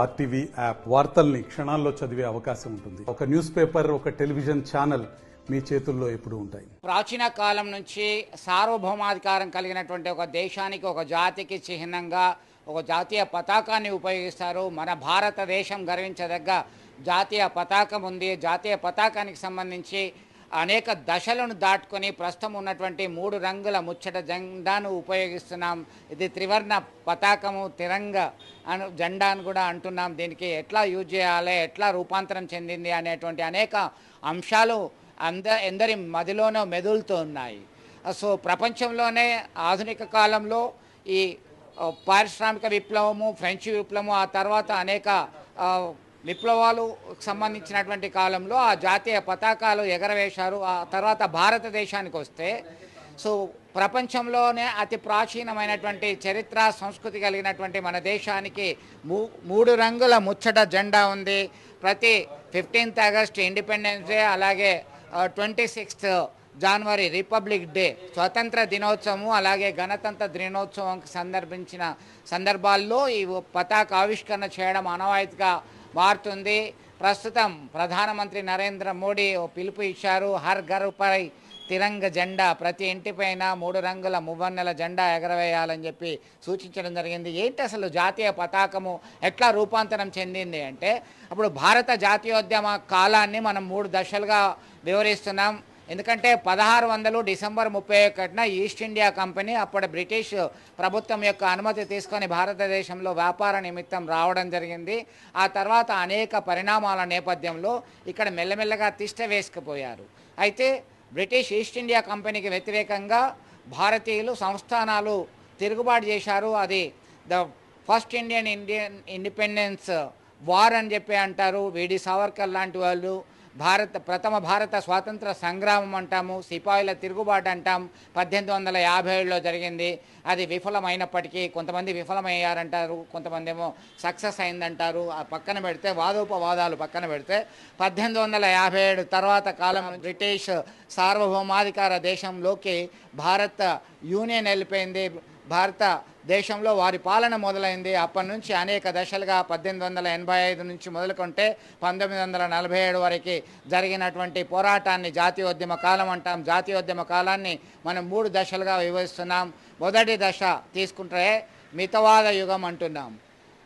RTV app వార్తల్ని క్షణాల్లో చదివే అవకాశం ఉంటుంది. ఒక న్యూస్ పేపర్, ఒక టెలివిజన్ ఛానల్ మీ చేతుల్లో ఎప్పుడూ ఉంటాయి. ప్రాచీన కాలం నుంచి సార్వభౌమాధికారం కలిగినటువంటి ఒక దేశానికి, ఒక జాతికి చిహ్నంగా ఒక జాతీయ పతాకాన్ని ఉపయోగిస్తారు. మన భారతదేశం గర్వించదగ్గ జాతీయ పతాకం ఉంది. జాతీయ పతాకానికి సంబంధించి అనేక దశలను దాటుకొని ప్రస్తుతం ఉన్నటువంటి 3 రంగుల ముచ్చట జెండాను ఉపయోగిస్తున్నాం. ఇది త్రివర్ణ పతాకము, తిరంగ జెండా అని కూడా అంటున్నాం. దీనికి ఎట్లా యూజ్ చేయాలి, ఎట్లా రూపాంతరం చెందింది అనేటువంటి అనేక అంశాలు ఎందరి మదిలోనో మెదులుతూ ఉన్నాయి. సో ప్రపంచంలోనే ఆధునిక కాలంలో ఈ పారిశ్రామిక విప్లవము, ఫ్రెంచ్ విప్లవము, ఆ తర్వాత అనేక విప్లవాలు సంబంధించినటువంటి కాలంలో ఆ జాతీయ పతాకాలు ఎగరవేశారు. ఆ తర్వాత భారతదేశానికి వస్తే ప్రపంచంలోనే అతి ప్రాచీనమైనటువంటి చరిత్ర, సంస్కృతి కలిగినటువంటి మన దేశానికి 3 రంగుల ముచ్చట జెండా ఉంది. ప్రతి 15th ఆగస్ట్ ఇండిపెండెన్స్ డే, అలాగే 26th జనవరి రిపబ్లిక్ డే స్వతంత్ర దినోత్సవము, అలాగే గణతంత్ర దినోత్సవం సందర్భించిన సందర్భాల్లో ఈ పతాక ఆవిష్కరణ చేయడం ఆనవాయితీగా మారుతుంది. ప్రస్తుతం ప్రధానమంత్రి నరేంద్ర మోడీ పిలుపు ఇచ్చారు. హర్ ఘర్ పై తిరంగ జెండా, ప్రతి ఇంటిపైన 3 రంగుల మువ్వన్నెల జెండా ఎగరవేయాలని చెప్పి సూచించడం జరిగింది. ఏంటి అసలు జాతీయ పతాకము ఎట్లా రూపాంతరం చెందింది అంటే, అప్పుడు భారత జాతీయోద్యమ కాలాన్ని మనం 3 దశలుగా వివరిస్తున్నాం. ఎందుకంటే 1600 డిసెంబర్ 31న ఈస్ట్ ఇండియా కంపెనీ, అప్పుడు బ్రిటిష్ ప్రభుత్వం యొక్క అనుమతి తీసుకొని భారతదేశంలో వ్యాపార నిమిత్తం రావడం జరిగింది. ఆ తర్వాత అనేక పరిణామాల నేపథ్యంలో ఇక్కడ మెల్లమెల్లగా తిష్ట వేసుకుపోయారు. అయితే బ్రిటిష్ ఈస్ట్ ఇండియా కంపెనీకి వ్యతిరేకంగా భారతీయులు, సంస్థానాలు తిరుగుబాటు చేశారు. అది the first Indian independence war అని చెప్పి అంటారు. వీడి సావర్కర్ లాంటి వాళ్ళు ప్రథమ భారత స్వాతంత్ర సంగ్రామం అంటాము, సిపాయిల తిరుగుబాటు అంటాం. 1857లో జరిగింది. అది విఫలమైనప్పటికీ కొంతమంది విఫలమయ్యారంటారు, కొంతమంది ఏమో సక్సెస్ అయిందంటారు. ఆ పక్కన పెడితే, వాదోపవాదాలు పక్కన పెడితే, 1857 తర్వాత కాలం బ్రిటిష్ సార్వభౌమాధికార దేశంలోకి భారత యూనియన్ వెళ్ళిపోయింది. భారత దేశంలో వారి పాలన మొదలైంది. అప్పటి నుంచి అనేక దశలుగా 1885 నుంచి మొదలుకుంటే 1947 వరకు జరిగినటువంటి పోరాటాన్ని జాతీయోద్యమ కాలం అంటాం. జాతీయోద్యమ కాలాన్ని మనం 3 దశలుగా విభజిస్తున్నాం. మొదటి దశ తీసుకుంటే మితవాద యుగం అంటున్నాం.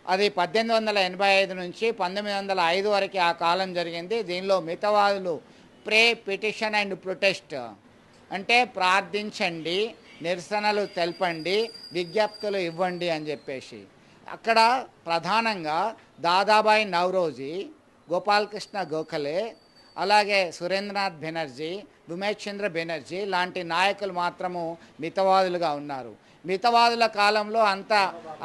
అది 1885 నుంచి 1905 వరకు ఆ కాలం జరిగింది. దీనిలో మితవాదులు ప్రే, పిటిషన్ అండ్ ప్రొటెస్ట్ అంటే ప్రార్థించండి, నిరసనలు తెలపండి, విజ్ఞప్తులు ఇవ్వండి అని చెప్పేసి. అక్కడ ప్రధానంగా దాదాబాయి నౌరోజీ, గోపాలకృష్ణ గోఖలే, అలాగే సురేంద్రనాథ్ బెనర్జీ, ఉమేష్ చంద్ర బెనర్జీ లాంటి నాయకులు మాత్రము మితవాదులుగా ఉన్నారు. మితవాదుల కాలంలో అంత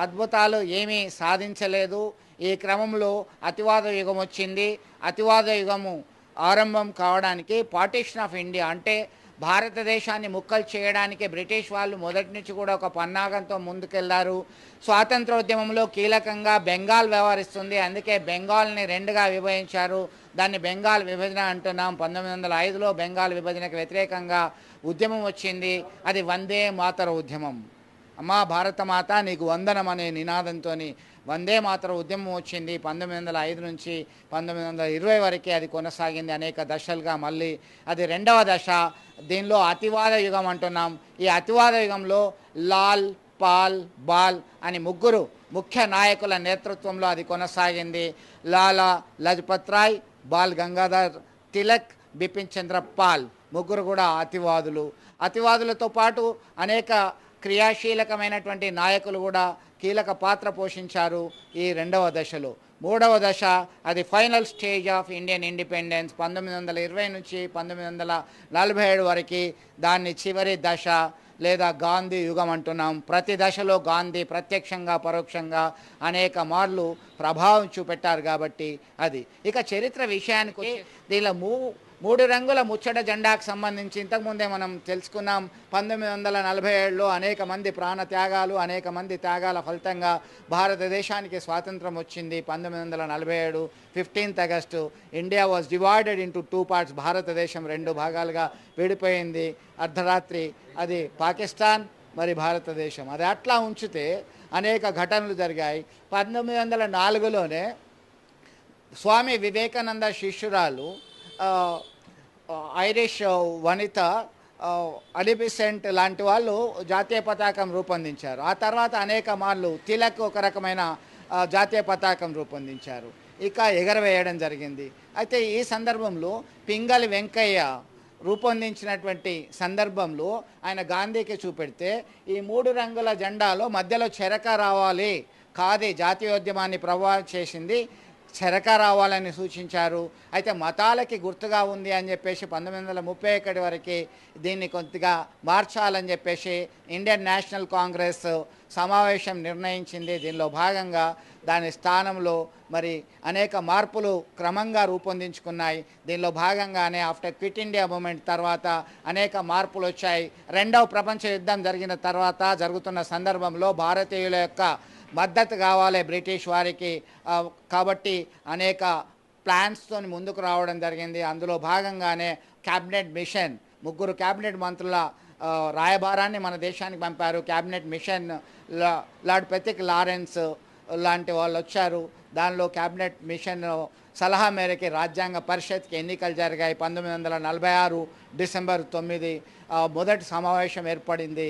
అద్భుతాలు ఏమీ సాధించలేదు. ఈ క్రమంలో అతివాద యుగం వచ్చింది. అతివాద యుగము ఆరంభం కావడానికి పార్టీషన్ ఆఫ్ ఇండియా అంటే భారతదేశాన్ని ముక్కలు చేయడానికి బ్రిటిష్ వాళ్ళు మొదటి నుంచి కూడా ఒక పన్నాగంతో ముందుకెళ్లారు. స్వాతంత్రోద్యమంలో కీలకంగా బెంగాల్ వ్యవహరిస్తుంది. అందుకే బెంగాల్ని 2గా విభజించారు. దాన్ని బెంగాల్ విభజన అంటున్నాం. 1905లో బెంగాల్ విభజనకు వ్యతిరేకంగా ఉద్యమం వచ్చింది. అది వందే మాతర ఉద్యమం. అమ్మా భారతమాత నీకు వందనం అనే నినాదంతో వందే మాతర ఉద్యమం వచ్చింది. 1905 నుంచి 1920 వరకే అది కొనసాగింది, అనేక దశలుగా. మళ్ళీ అది 2వ దశ. దీనిలో అతివాద యుగం అంటున్నాం. ఈ అతివాద యుగంలో లాల్, పాల్, బాల్ అని 3 ముఖ్య నాయకుల నేతృత్వంలో అది కొనసాగింది. లాలా లజపత్ రాయ్, బాల్ గంగాధర్ తిలక్, బిపిన్ చంద్ర పాల్ 3 కూడా అతివాదులు. అతివాదులతో పాటు అనేక క్రియాశీలకమైనటువంటి నాయకులు కూడా కీలక పాత్ర పోషించారు ఈ 2వ దశలో. 3వ దశ అది final stage of Indian independence 1920 నుంచి 1947 వరకు. దాన్ని చివరి దశ లేదా గాంధీ యుగం అంటున్నాం. ప్రతి దశలో గాంధీ ప్రత్యక్షంగా, పరోక్షంగా అనేక మార్లు ప్రభావం చూపెట్టారు కాబట్టి అది. ఇక చరిత్ర విషయానికి దీనిలో 3 రంగుల ముచ్చట జెండాకు సంబంధించి ఇంతకుముందే మనం తెలుసుకున్నాం. 1947లో అనేక మంది ప్రాణ త్యాగాలు, అనేక మంది త్యాగాల ఫలితంగా భారతదేశానికి స్వాతంత్రం వచ్చింది. 1947 15th August India was divided into 2 parts. భారతదేశం 2 భాగాలుగా విడిపోయింది. అర్ధరాత్రి అది పాకిస్తాన్, మరి భారతదేశం. అది అట్లా ఉంచితే అనేక ఘటనలు జరిగాయి. 1904లోనే స్వామి వివేకానంద శిష్యురాలు ఐరిష్ వనిత అలిబిసెంట్ లాంటి వాళ్ళు జాతీయ పతాకం రూపొందించారు. ఆ తర్వాత అనేక మార్లు తిలక్ ఒక రకమైన జాతీయ పతాకం రూపొందించారు, ఇక ఎగరవేయడం జరిగింది. అయితే ఈ సందర్భంలో పింగళి వెంకయ్య రూపొందించినటువంటి సందర్భంలో ఆయన గాంధీకి చూపెడితే ఈ 3 రంగుల జెండాలో మధ్యలో చెరక రావాలి, ఖాదీ జాతీయోద్యమాన్ని ప్రభావితం చేసింది, చెరక రావాలని సూచించారు. అయితే మతాలకి గుర్తుగా ఉంది అని చెప్పేసి 1931 వరకు దీన్ని కొద్దిగా మార్చాలని చెప్పేసి ఇండియన్ నేషనల్ కాంగ్రెస్ సమావేశం నిర్ణయించింది. దీనిలో భాగంగా దాని స్థానంలో మరి అనేక మార్పులు క్రమంగా రూపొందించుకున్నాయి. దీనిలో భాగంగానే ఆఫ్టర్ క్విట్ ఇండియా మూమెంట్ తర్వాత అనేక మార్పులు వచ్చాయి. రెండవ ప్రపంచ యుద్ధం జరిగిన తర్వాత జరుగుతున్న సందర్భంలో భారతీయుల యొక్క మద్దతు కావాలి బ్రిటిష్ వారికి, కాబట్టి అనేక ప్లాన్స్తో ముందుకు రావడం జరిగింది. అందులో భాగంగానే క్యాబినెట్ మిషన్ 3 క్యాబినెట్ మంత్రుల రాయబారాన్ని మన దేశానికి పంపారు. క్యాబినెట్ మిషన్ లార్డ్ పెతిక్ లారెన్స్ లాంటి వాళ్ళు వచ్చారు. దానిలో క్యాబినెట్ మిషన్ సలహా మేరకి రాజ్యాంగ పరిషత్కి ఎన్నికలు జరిగాయి. 1946 డిసెంబర్ 9 మొదటి సమావేశం ఏర్పడింది.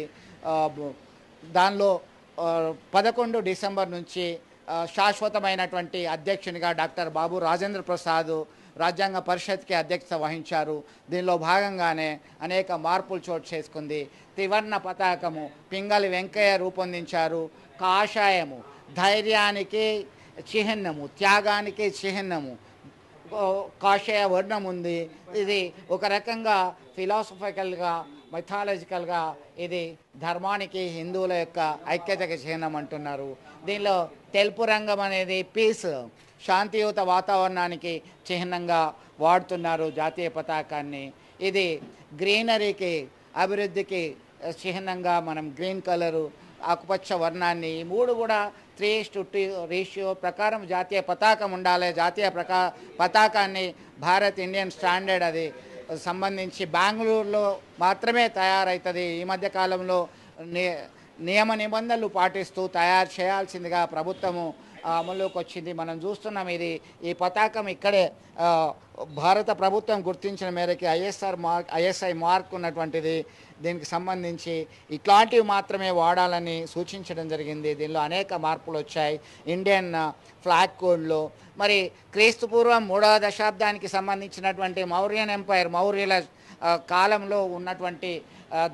దానిలో 11 డిసెంబర్ నుంచి శాశ్వతమైనటువంటి అధ్యక్షునిగా డాక్టర్ బాబు రాజేంద్ర ప్రసాద్ రాజ్యాంగ పరిషత్కి అధ్యక్షత వహించారు. దీనిలో భాగంగానే అనేక మార్పులు చోటు చేసుకుంది. త్రివర్ణ పతాకము పింగళి వెంకయ్య రూపొందించారు. కాషాయము ధైర్యానికి చిహ్నము, త్యాగానికి చిహ్నము, కాషాయ వర్ణం ఉంది. ఇది ఒక రకంగా ఫిలాసఫికల్గా మైథాలజికల్గా ఇది ధర్మానికి హిందువుల యొక్క ఐక్యతకి చిహ్నం అంటున్నారు. దీనిలో తెలుపు రంగం అనేది పీస్, శాంతియుత వాతావరణానికి చిహ్నంగా వాడుతున్నారు జాతీయ పతాకాన్ని. ఇది గ్రీనరీకి అభివృద్ధికి చిహ్నంగా మనం గ్రీన్ కలరు, ఆకుపచ్చ వర్ణాన్ని, ఈ 3 కూడా 3:2 రేషియో ప్రకారం జాతీయ పతాకం ఉండాలి. జాతీయ పతాకాన్ని భారత్ ఇండియన్ స్టాండర్డ్ అది సంబంధించి బెంగళూరులో మాత్రమే తయారవుతుంది. ఈ మధ్య కాలంలో నియమ నిబంధనలు పాటిస్తూ తయారు చేయాల్సిందిగా ప్రభుత్వము అమలులోకి వచ్చింది. మనం చూస్తున్నాం ఈ పతాకం ఇక్కడే భారత ప్రభుత్వం గుర్తించిన మేరకి ఐఎస్ఐ మార్క్ ఉన్నటువంటిది. దీనికి సంబంధించి ఇట్లాంటివి మాత్రమే వాడాలని సూచించడం జరిగింది. దీనిలో అనేక మార్పులు వచ్చాయి. ఇండియన్ ఫ్లాగ్ కోడ్లో మరి క్రీస్తుపూర్వం 3వ దశాబ్దానికి సంబంధించినటువంటి మౌర్యన్ ఎంపైర్, మౌర్యుల కాలంలో ఉన్నటువంటి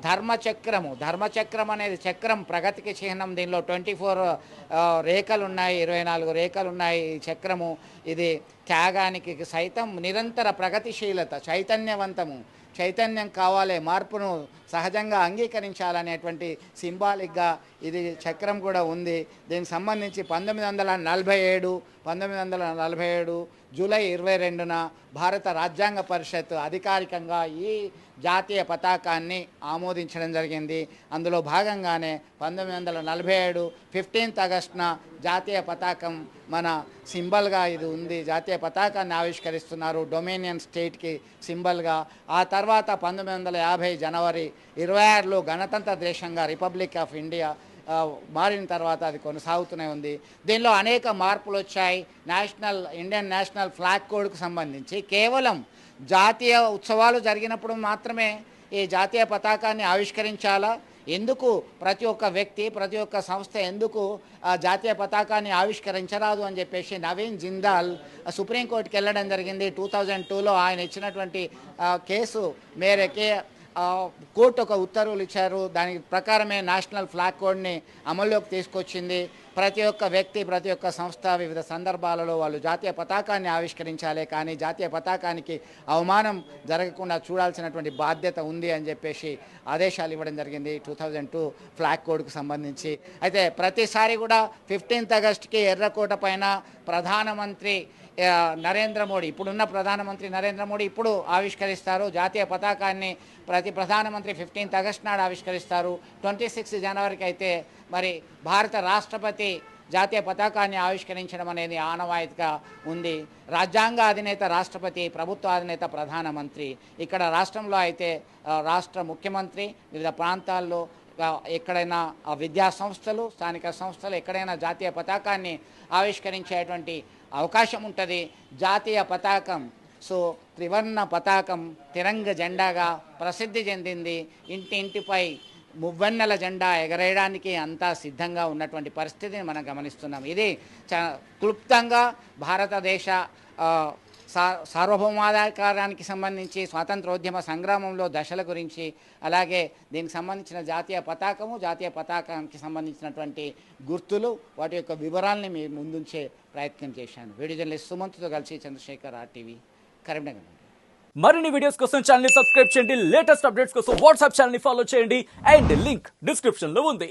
ధర్మచక్రం అనేది చక్రం ప్రగతికి చిహ్నం. దీనిలో 24 రేఖలు ఉన్నాయి, 24 రేఖలు ఉన్నాయి ఈ చక్రము. ఇది త్యాగానికి సైతం నిరంతర ప్రగతిశీలత, చైతన్యం కావాలి, మార్పును సహజంగా అంగీకరించాలనేటువంటి సింబాలిక్గా ఇది చక్రం కూడా ఉంది. దీనికి సంబంధించి 1947 జూలై 22న భారత రాజ్యాంగ పరిషత్ అధికారికంగా ఈ జాతీయ పతాకాన్ని ఆమోదించడం జరిగింది. అందులో భాగంగానే 1947 15 ఆగస్టున జాతీయ పతాకం మన సింబల్గా ఇది ఉంది. జాతీయ పతాకాన్ని ఆవిష్కరిస్తున్నారు డొమినియన్ స్టేట్కి సింబల్గా. ఆ తర్వాత 1950 జనవరి 26లో గణతంత్ర దేశంగా రిపబ్లిక్ ఆఫ్ ఇండియా మారిన తర్వాత అది కొనసాగుతూనే ఉంది. దీనిలో అనేక మార్పులు వచ్చాయి. ఇండియన్ నేషనల్ ఫ్లాగ్ కోడ్కు సంబంధించి కేవలం జాతీయ ఉత్సవాలు జరిగినప్పుడు మాత్రమే ఈ జాతీయ పతాకాన్ని ఆవిష్కరించాలా, ఎందుకు ప్రతి ఒక్క వ్యక్తి, ప్రతి ఒక్క సంస్థ ఎందుకు జాతీయ పతాకాన్ని ఆవిష్కరించరాదు అని చెప్పేసి నవీన్ జిందాల్ సుప్రీంకోర్టుకి వెళ్ళడం జరిగింది. 2002లో ఆయన ఇచ్చినటువంటి కేసు మేరకే కోర్టు ఒక ఉత్తర్వులు ఇచ్చారు. దాని ప్రకారమే నేషనల్ ఫ్లాగ్ కోడ్ని అమల్లోకి తీసుకొచ్చింది. ప్రతి ఒక్క వ్యక్తి, ప్రతి ఒక్క సంస్థ వివిధ సందర్భాలలో వాళ్ళు జాతీయ పతాకాన్ని ఆవిష్కరించాలి, కానీ జాతీయ పతాకానికి అవమానం జరగకుండా చూడాల్సినటువంటి బాధ్యత ఉంది అని చెప్పేసి ఆదేశాలు ఇవ్వడం జరిగింది 2002 ఫ్లాగ్ కోడ్కు సంబంధించి. అయితే ప్రతిసారి కూడా 15 ఆగస్టుకి ఎర్రకోట పైన ప్రధానమంత్రి నరేంద్ర మోడీ, ఇప్పుడున్న ప్రధానమంత్రి నరేంద్ర మోడీ ఇప్పుడు ఆవిష్కరిస్తారు జాతీయ పతాకాన్ని. ప్రతి ప్రధానమంత్రి 15 ఆగస్టు నాడు ఆవిష్కరిస్తారు. 26 జనవరికి అయితే మరి భారత రాష్ట్రపతి జాతీయ పతాకాన్ని ఆవిష్కరించడం అనేది ఆనవాయితీగా ఉంది. రాజ్యాంగ అధినేత రాష్ట్రపతి, ప్రభుత్వ అధినేత ప్రధానమంత్రి. ఇక్కడ రాష్ట్రంలో అయితే రాష్ట్ర ముఖ్యమంత్రి వివిధ ప్రాంతాల్లో ఎక్కడైనా ఆ విద్యా సంస్థలు, స్థానిక సంస్థలు ఎక్కడైనా జాతీయ పతాకాన్ని ఆవిష్కరించేటువంటి అవకాశం ఉంటుంది. జాతీయ పతాకం త్రివర్ణ పతాకం తిరంగ జెండాగా ప్రసిద్ధి చెందింది. ఇంటింటిపై మువ్వన్నెల జెండా ఎగరేయడానికి అంతా సిద్ధంగా ఉన్నటువంటి పరిస్థితిని మనం గమనిస్తున్నాం. ఇది క్లుప్తంగా భారతదేశ సార్వభౌమాధికారానికి సంబంధించి స్వాతంత్రోద్యమ సంగ్రామంలో దశల గురించి, అలాగే దీనికి సంబంధించిన జాతీయ పతాకము, జాతీయ పతాకానికి సంబంధించినటువంటి గుర్తులు, వాటి యొక్క వివరాలని మీ ముందుంచే ప్రయత్నం చేశాను. వీడియో జర్నలిస్ట్ సుమంత్తో కలిసి చంద్రశేఖర్, RTV, కరీంనగర్. మరిన్ని వీడియోస్ కోసం ఛానల్ ని సబ్స్క్రైబ్ చేయండి. లేటెస్ట్ అప్డేట్స్ కోసం వాట్సాప్ ఛానల్ ని ఫాలో చేయండి. అండ్ లింక్ డిస్క్రిప్షన్ లో ఉంది.